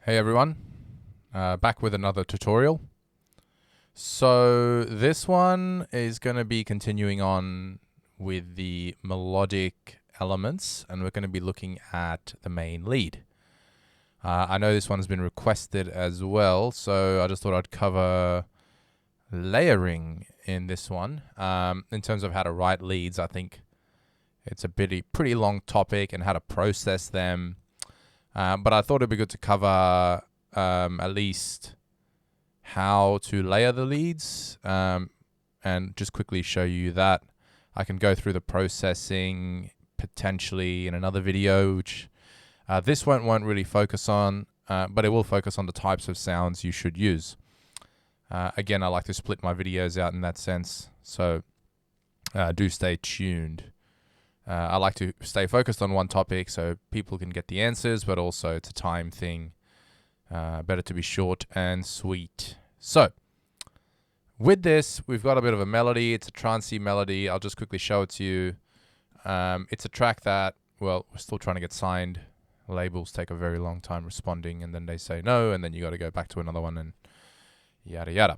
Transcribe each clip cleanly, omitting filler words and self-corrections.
Hey everyone, back with another tutorial. So this one is going to be continuing on with the melodic elements, and we're going to be looking at the main lead. I know this one has been requested as well, so I just thought I'd cover layering in this one. In terms of how to write leads, I think it's a pretty long topic, and how to process them. But I thought it'd be good to cover at least how to layer the leads, and just quickly show you that. I can go through the processing potentially in another video, which this one won't really focus on, but it will focus on the types of sounds you should use. Again, I like to split my videos out in that sense, so do stay tuned. I like to stay focused on one topic so people can get the answers, but also it's a time thing. Better to be short and sweet. So, with this, we've got a bit of a melody. It's a trancey melody. I'll just quickly show it to you. It's a track that, well, we're still trying to get signed. Labels take a very long time responding, and then they say no, and then you got to go back to another one, and yada yada.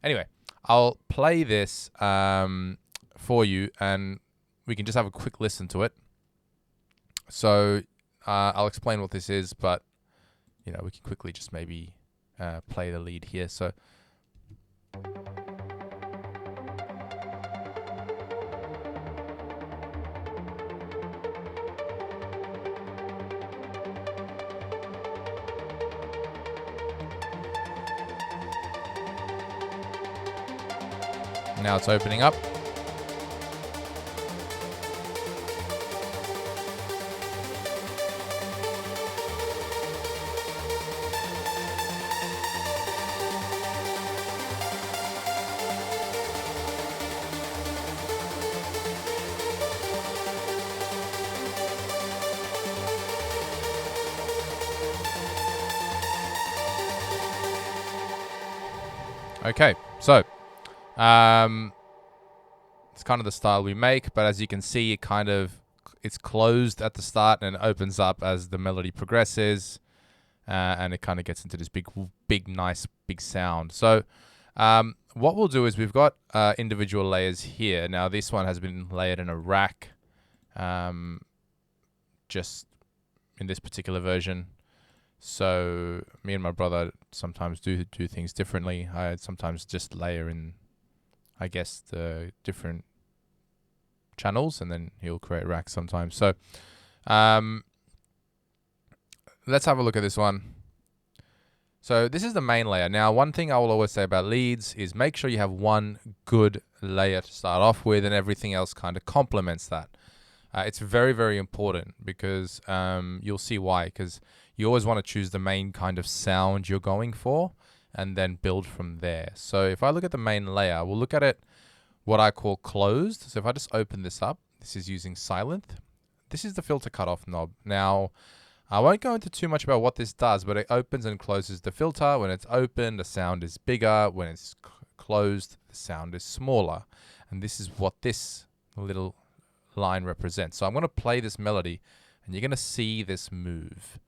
Anyway, I'll play this for you, and we can just have a quick listen to it. So I'll explain what this is, but we can quickly just maybe play the lead here. So now it's opening up. Okay, so it's kind of the style we make, but as you can see, it's closed at the start and opens up as the melody progresses, and it kind of gets into this big, nice, big sound. So what we'll do is we've got individual layers here. Now this one has been layered in a rack, just in this particular version. So me and my brother sometimes do things differently. I sometimes just layer in, I guess, the different channels, and then he'll create racks sometimes. So let's have a look at this one. So this is the main layer. Now, one thing I will always say about leads is make sure you have one good layer to start off with, and everything else kind of complements that. It's very, very important, because you'll see why. Because you always want to choose the main kind of sound you're going for, and then build from there. So if I look at the main layer, we'll look at it what I call closed. So if I just open this up, this is using Silent. This is the filter cutoff knob. Now, I won't go into too much about what this does, but it opens and closes the filter. When it's open, the sound is bigger. When it's closed, the sound is smaller. And this is what this little line represents. So I'm going to play this melody, and you're going to see this move.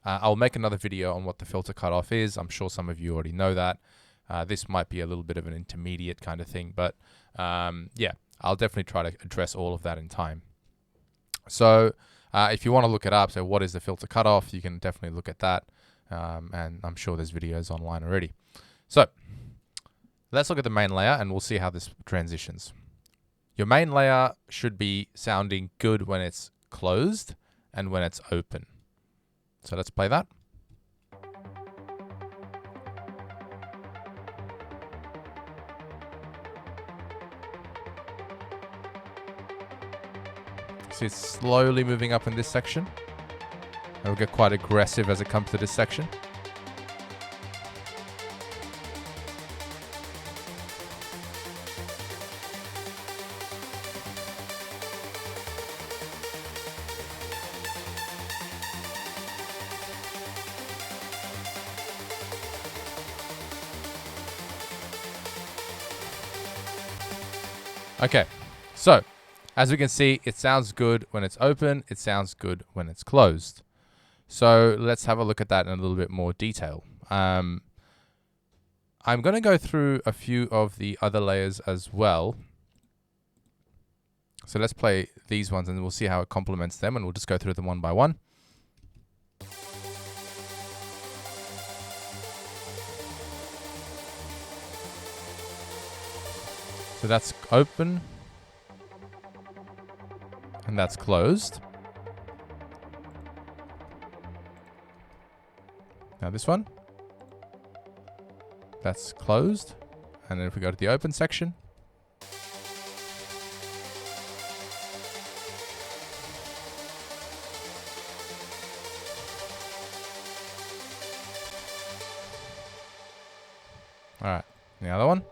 I'll make another video on what the filter cutoff is. I'm sure some of you already know that. This might be a little bit of an intermediate kind of thing, but yeah, I'll definitely try to address all of that in time. So if you want to look it up, so what is the filter cutoff, you can definitely look at that, and I'm sure there's videos online already. So let's look at the main layer, and we'll see how this transitions. Your main layer should be sounding good when it's closed and when it's open. So let's play that. See, it's slowly moving up in this section. It'll get quite aggressive as it comes to this section. Okay, so as we can see, it sounds good when it's open. It sounds good when it's closed. So let's have a look at that in a little bit more detail. I'm going to go through a few of the other layers as well. So let's play these ones and we'll see how it complements them, and we'll just go through them one by one. So that's open and that's closed. Now this one, that's closed. And then if we go to the open section, all right, the other one.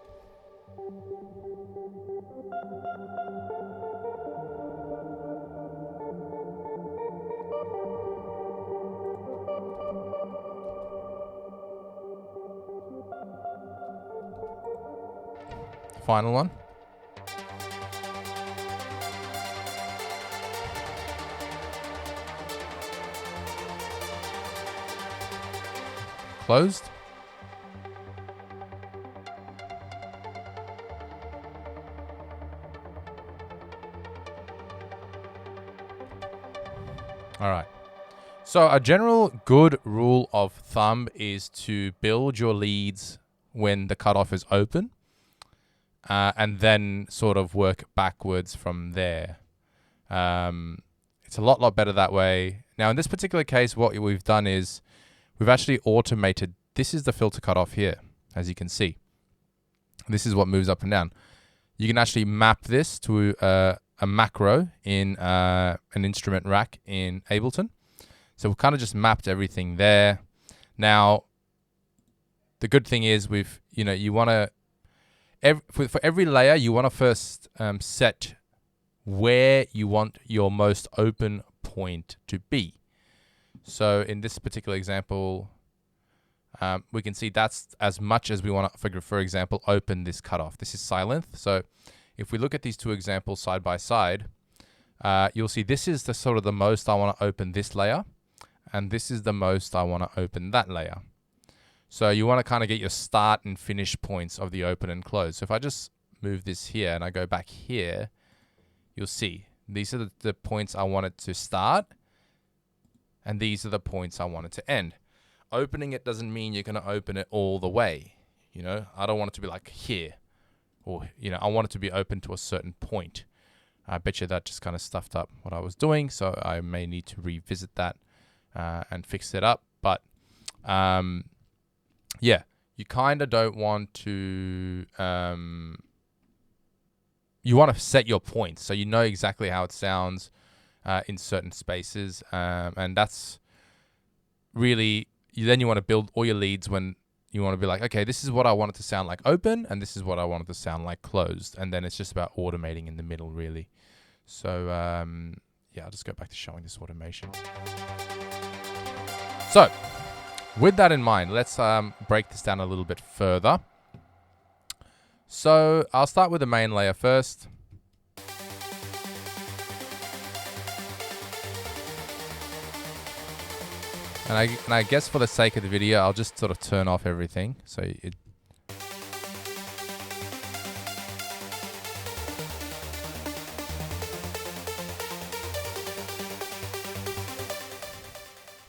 Final one. Closed. All right. So a general good rule of thumb is to build your leads when the cutoff is open. And then sort of work backwards from there. It's a lot better that way. Now, in this particular case, what we've done is we've actually automated. This is the filter cutoff here, as you can see. This is what moves up and down. You can actually map this to a macro in an instrument rack in Ableton. So we've kind of just mapped everything there. Now, the good thing is you want to, for every layer, you want to first set where you want your most open point to be. So in this particular example, we can see that's as much as we want to, for example, open this cutoff. This is silent. So if we look at these two examples side by side, you'll see this is the sort of the most I want to open this layer, and this is the most I want to open that layer. So you want to kind of get your start and finish points of the open and close. So if I just move this here and I go back here, you'll see these are the points I want it to start, and these are the points I want it to end. Opening it doesn't mean you're going to open it all the way. I don't want it to be like here, or, I want it to be open to a certain point. I bet you that just kind of stuffed up what I was doing, so I may need to revisit that and fix it up. But yeah, you kind of don't want to, you want to set your points so you know exactly how it sounds in certain spaces. And that's really, then you want to build all your leads when you want to be like, okay, this is what I want it to sound like open, and this is what I want it to sound like closed. And then it's just about automating in the middle, really. So yeah, I'll just go back to showing this automation. So with that in mind, let's break this down a little bit further. So I'll start with the main layer first. And I guess for the sake of the video, I'll just sort of turn off everything. So it.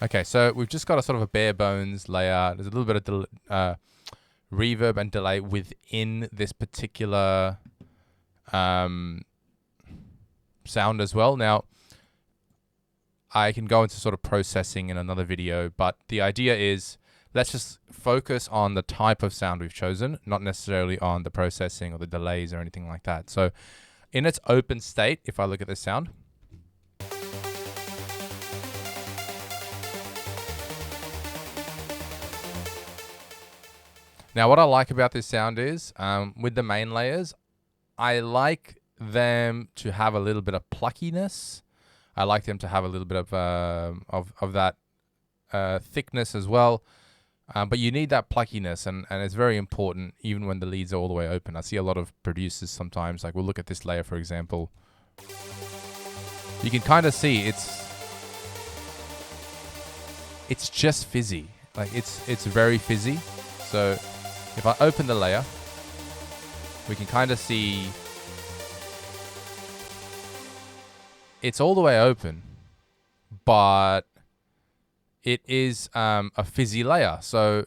Okay, so we've just got a sort of a bare bones layer. There's a little bit of reverb and delay within this particular sound as well. Now, I can go into sort of processing in another video, but the idea is let's just focus on the type of sound we've chosen, not necessarily on the processing or the delays or anything like that. So in its open state, if I look at this sound, now what I like about this sound is with the main layers, I like them to have a little bit of pluckiness. I like them to have a little bit of that thickness as well. But you need that pluckiness, and it's very important even when the leads are all the way open. I see a lot of producers sometimes, like we'll look at this layer, for example. You can kind of see it's just fizzy. Like it's very fizzy. So if I open the layer, we can kind of see it's all the way open, but it is a fizzy layer. So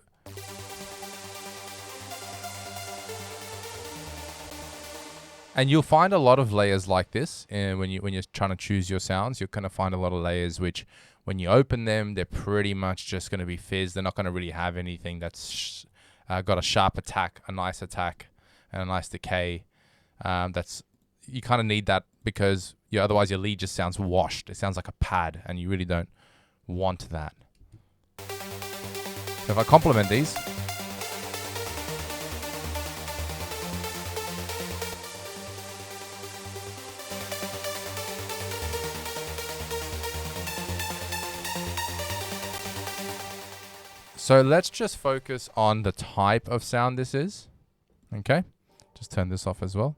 and you'll find a lot of layers like this when you're trying to choose your sounds. You're going to find a lot of layers which, when you open them, they're pretty much just going to be fizz. They're not going to really have anything that's got a sharp attack, a nice attack, and a nice decay. You kind of need that because otherwise your lead just sounds washed. It sounds like a pad, and you really don't want that. So if I complement these, so let's just focus on the type of sound this is. Okay, just turn this off as well.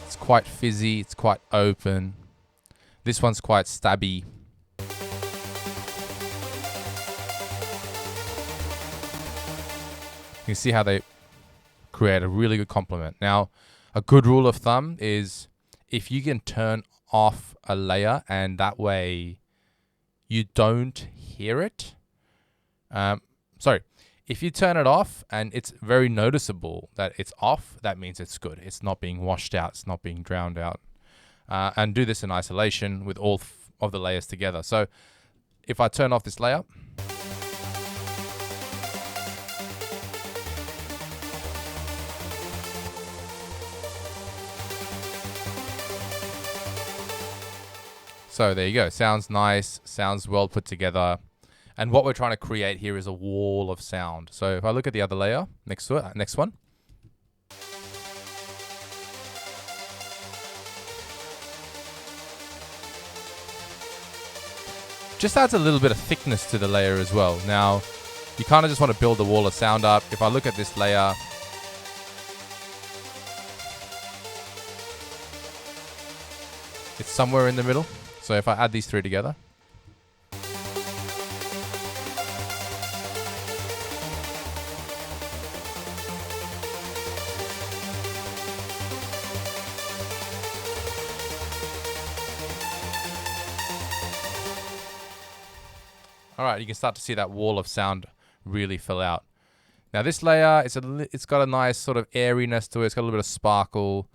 It's quite fizzy, it's quite open. This one's quite stabby. You can see how they create a really good complement. Now, a good rule of thumb is if you can turn off a layer and that way you don't hear it. If you turn it off and it's very noticeable that it's off, that means it's good. It's not being washed out. It's not being drowned out. And do this in isolation with all of the layers together. So if I turn off this layer, so there you go. Sounds nice, sounds well put together. And what we're trying to create here is a wall of sound. So if I look at the other layer next to it, next one. Just adds a little bit of thickness to the layer as well. Now, you kind of just want to build the wall of sound up. If I look at this layer, it's somewhere in the middle. So if I add these three together, all right, you can start to see that wall of sound really fill out. Now this layer, it's got a nice sort of airiness to it. It's got a little bit of sparkle.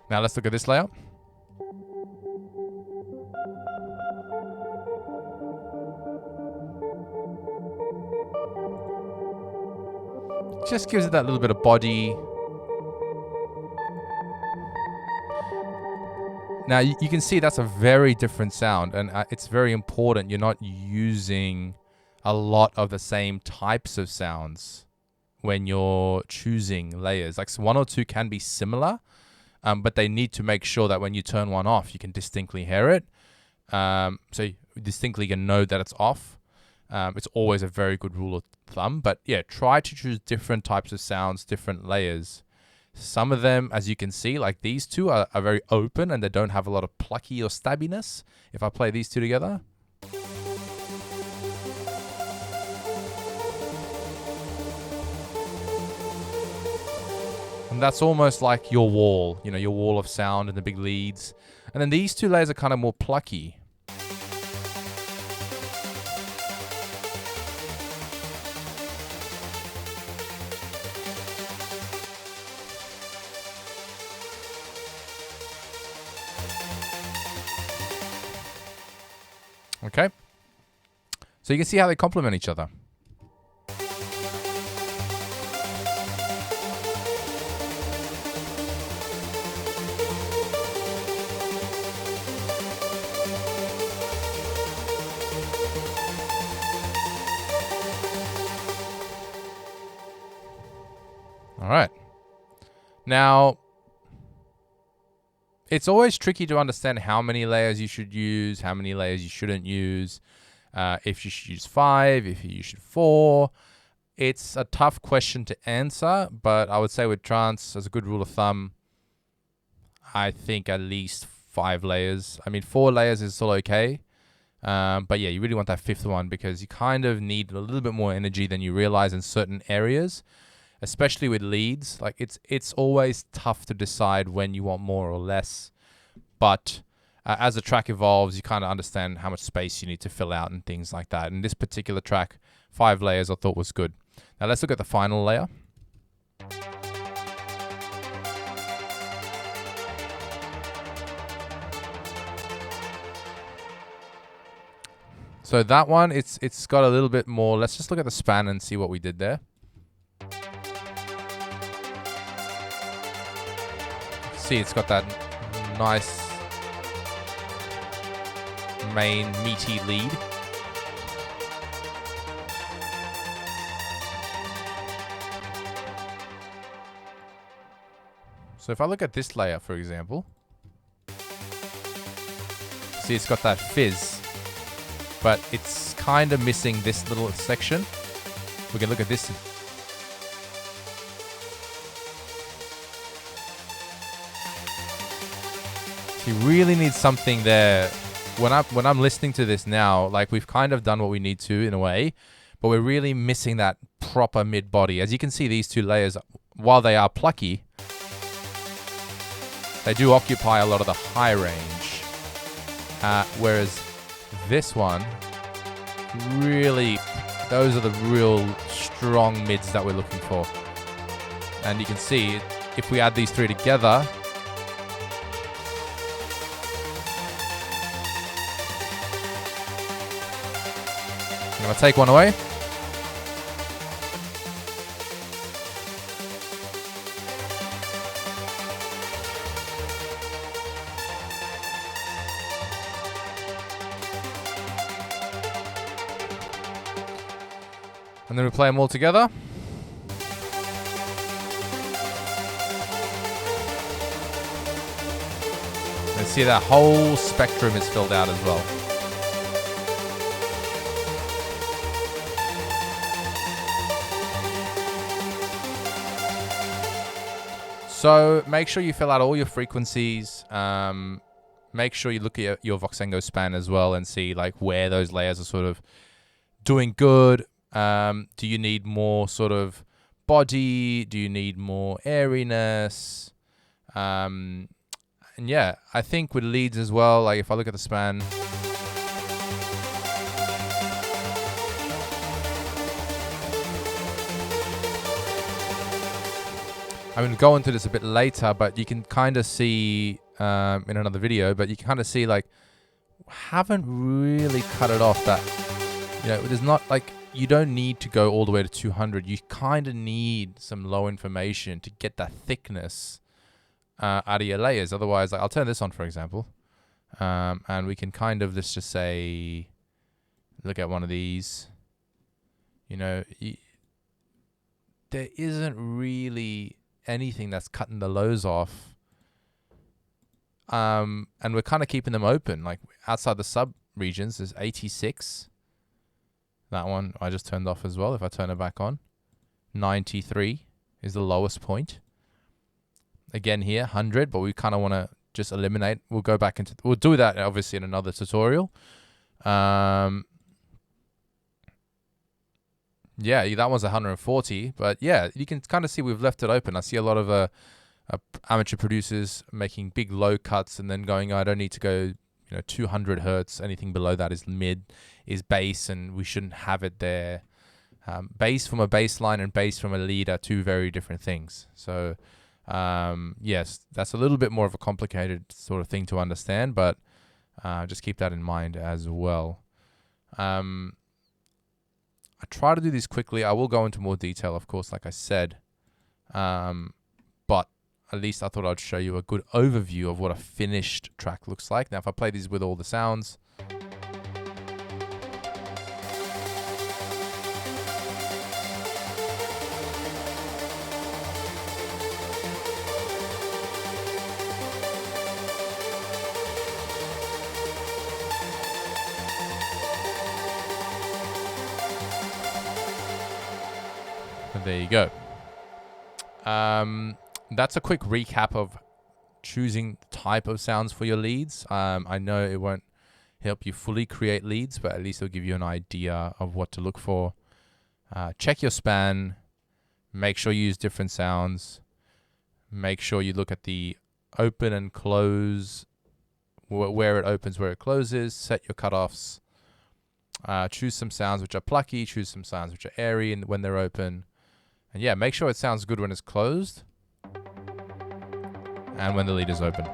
Now let's look at this layer. Just gives it that little bit of body. Now you can see that's a very different sound, and it's very important you're not using a lot of the same types of sounds when you're choosing layers. Like, so one or two can be similar, but they need to make sure that when you turn one off, you can distinctly hear it. So you distinctly can know that it's off. It's always a very good rule of thumb. But yeah, try to choose different types of sounds, different layers. Some of them, as you can see, like these two are very open and they don't have a lot of plucky or stabbiness. If I play these two together. And that's almost like your wall, you know, your wall of sound and the big leads. And then these two layers are kind of more plucky. Okay. So you can see how they complement each other. All right. Now, it's always tricky to understand how many layers you should use, how many layers you shouldn't use, if you should use 5, if you should 4. It's a tough question to answer, but I would say with trance, as a good rule of thumb, I think at least 5 layers. I mean, 4 layers is still okay. But yeah, you really want that 5th one because you kind of need a little bit more energy than you realize in certain areas, especially with leads. Like it's always tough to decide when you want more or less. But as the track evolves, you kind of understand how much space you need to fill out and things like that. And this particular track, 5 layers I thought was good. Now let's look at the final layer. So that one, it's got a little bit more. Let's just look at the span and see what we did there. See, it's got that nice main meaty lead. So if I look at this layer, for example, see, it's got that fizz. But it's kind of missing this little section. We can look at this. You really need something there. When I'm listening to this now, like we've kind of done what we need to in a way, but we're really missing that proper mid body. As you can see, these 2 layers, while they are plucky, they do occupy a lot of the high range. Whereas this one, really, those are the real strong mids that we're looking for. And you can see, if we add these 3 together, I'm going to take one away. And then we play them all together. And see that whole spectrum is filled out as well. So make sure you fill out all your frequencies. Make sure you look at your Voxengo span as well and see like where those layers are sort of doing good. Do you need more sort of body? Do you need more airiness? And yeah, I think with leads as well, like if I look at the span, I'm going to go into this a bit later, but you can kind of see in another video, but you can kind of see like haven't really cut it off that, you know, it is not like, you don't need to go all the way to 200. You kind of need some low information to get that thickness out of your layers. Otherwise, like, I'll turn this on, for example. And we can kind of, let's just say, look at one of these. You know, there isn't really anything that's cutting the lows off. And we're kind of keeping them open. Like, outside the sub-regions, there's 86. That one I just turned off as well. If I turn it back on, 93 is the lowest point. Again here, 100, but we kind of want to just eliminate. We'll go back into, we'll do that obviously in another tutorial. Yeah, that one's 140, but yeah, you can kind of see we've left it open. I see a lot of amateur producers making big low cuts and then going, I don't need to go, 200 hertz. Anything below that is mid, is bass, and we shouldn't have it there. Bass from a bass line and bass from a lead are 2 very different things. So, yes, that's a little bit more of a complicated sort of thing to understand, but just keep that in mind as well. I try to do this quickly. I will go into more detail, of course, like I said. But at least I thought I'd show you a good overview of what a finished track looks like. Now, if I play these with all the sounds, there you go. That's a quick recap of choosing the type of sounds for your leads. I know it won't help you fully create leads, but at least it'll give you an idea of what to look for. Check your span. Make sure you use different sounds. Make sure you look at the open and close, where it opens, where it closes. Set your cutoffs. Choose some sounds which are plucky. Choose some sounds which are airy when they're open. And yeah, make sure it sounds good when it's closed and when the lead is open.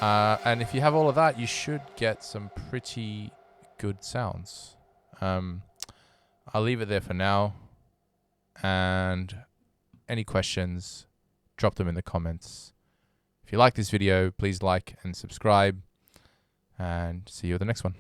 And if you have all of that, you should get some pretty good sounds. I'll leave it there for now. And any questions, drop them in the comments. If you like this video, please like and subscribe. And see you at the next one.